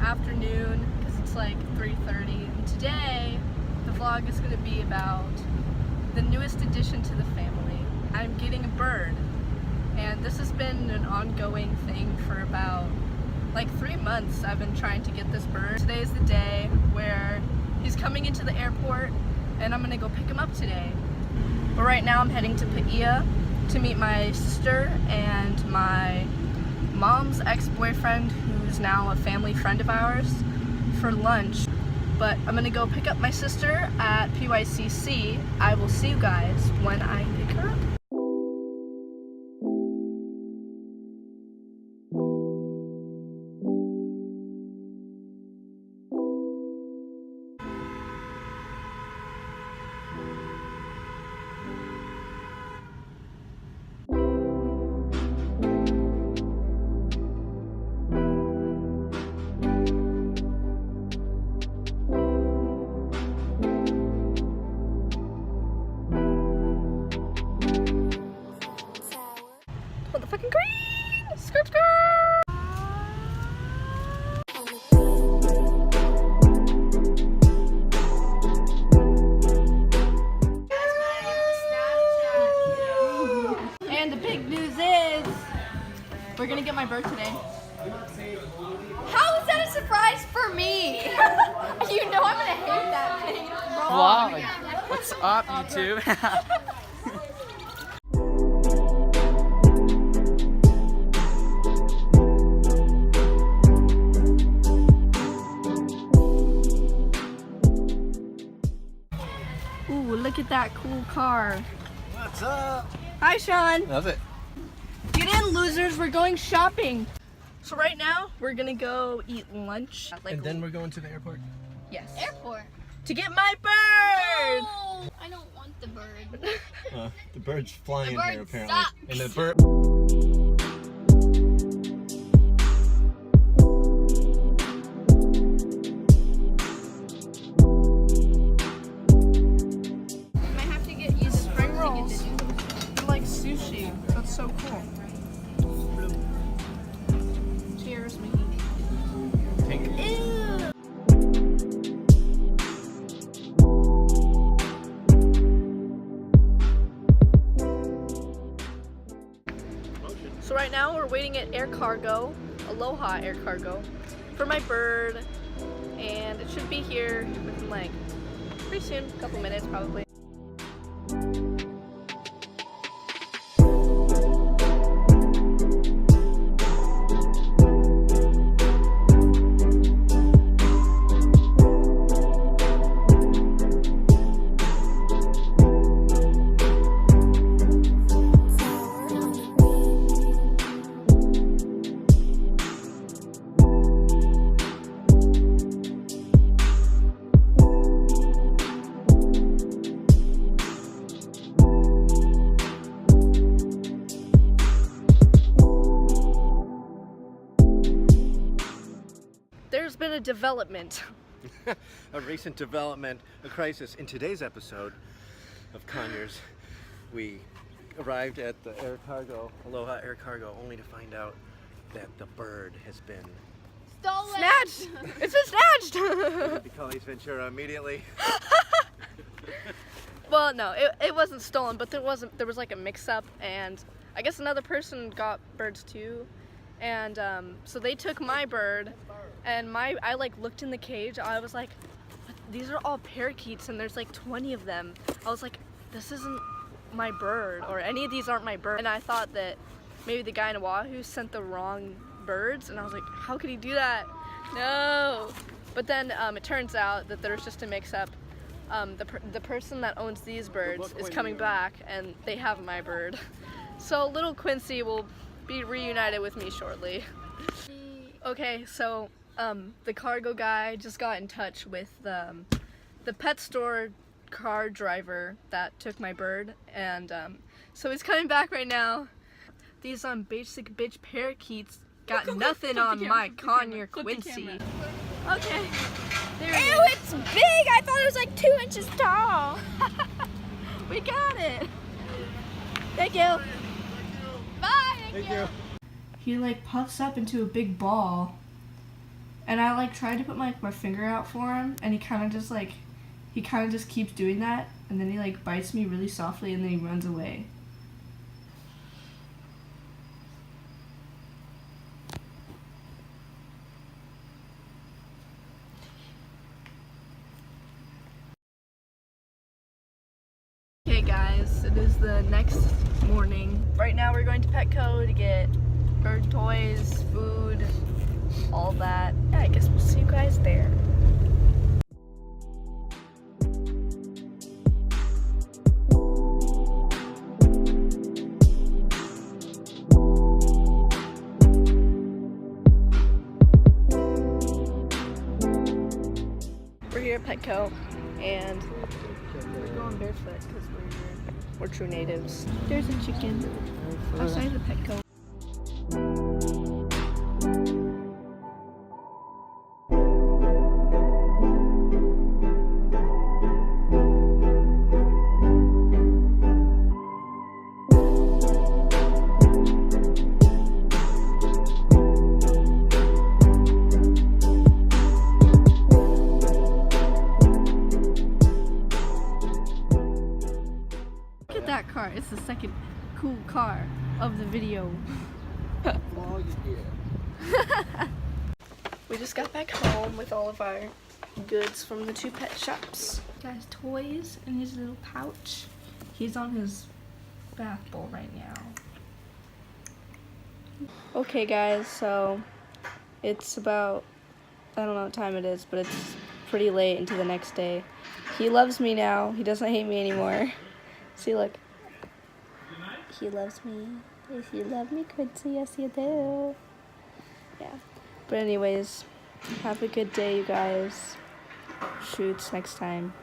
afternoon because it's like 3:30, and today the vlog is going to be about the newest addition to the family. I'm getting a bird, and this has been an ongoing thing for about like 3 months. I've been trying to get this bird. Today's the day where he's coming into the airport and I'm going to go pick him up today. But right now I'm heading to Paia to meet my sister and my mom's ex-boyfriend, who's now a family friend of ours, for lunch. But I'm gonna go pick up my sister at PYCC. I will see you guys when I pick her up. Fucking green! Skirt, skirt! And the big news is we're gonna get my bird today. How is that a surprise for me? You know I'm gonna hate that thing. Vlog. What's up, YouTube? Ooh, look at that cool car. What's up? Hi, Sean. That's it. Get in, losers. We're going shopping. So right now, we're gonna go eat lunch. And then we're going to the airport? Yes. Airport. To get my bird! No, I don't want the bird. The bird's flying The bird here apparently. sucks. And the bird... Sushi. That's so cool. Cheers, me. Pink. Ew. So right now we're waiting at air cargo, Aloha Air Cargo, for my bird, and it should be here within like pretty soon, a couple minutes probably. There's been a development. A recent development, a crisis. In today's episode of Conyers, we arrived at the air cargo, Aloha Air Cargo, only to find out that the bird has been Stolen. Snatched! It's been snatched! Because Ventura immediately. Well, no, it wasn't stolen, but there was like a mix-up, and I guess another person got birds too, and so they took my bird, and I like looked in the cage. I was like, these are all parakeets, and there's like 20 of them. I was like, this isn't my bird, or any of these aren't my bird. And I thought that maybe the guy in Oahu sent the wrong birds, and I was like, how could he do that? No. But then it turns out that there's just a mix-up. The person that owns these birds is coming back, and they have my bird. So little Quincy will be reunited with me shortly. Okay, so the cargo guy just got in touch with the pet store car driver that took my bird, and so he's coming back right now. These basic bitch parakeets got nothing on my Conyer Quincy. Okay. Ew, it's big! I thought it was like 2 inches tall. We got it. Thank you. Bye. Thank you. He like puffs up into a big ball, And I like tried to put my finger out for him, and he kind of just keeps doing that, and then he like bites me really softly, and then he runs away. Okay guys, it is the next morning. Right now we're going to Petco to get bird toys, food, all that. Yeah, I guess we'll see you guys there. We're here at Petco, and we're going barefoot because we're true natives. There's a chicken outside the Petco. Look at that car. It's the second cool car of the video. We just got back home with all of our goods from the 2 pet shops. Guy's toys in his little pouch. He's on his bath bowl right now. Okay guys, so it's about, I don't know what time it is, but it's pretty late into the next day. He loves me now. He doesn't hate me anymore. See, look. He loves me. If you love me, Quincy, yes you do. Yeah. But anyways, have a good day, you guys. Shoots next time.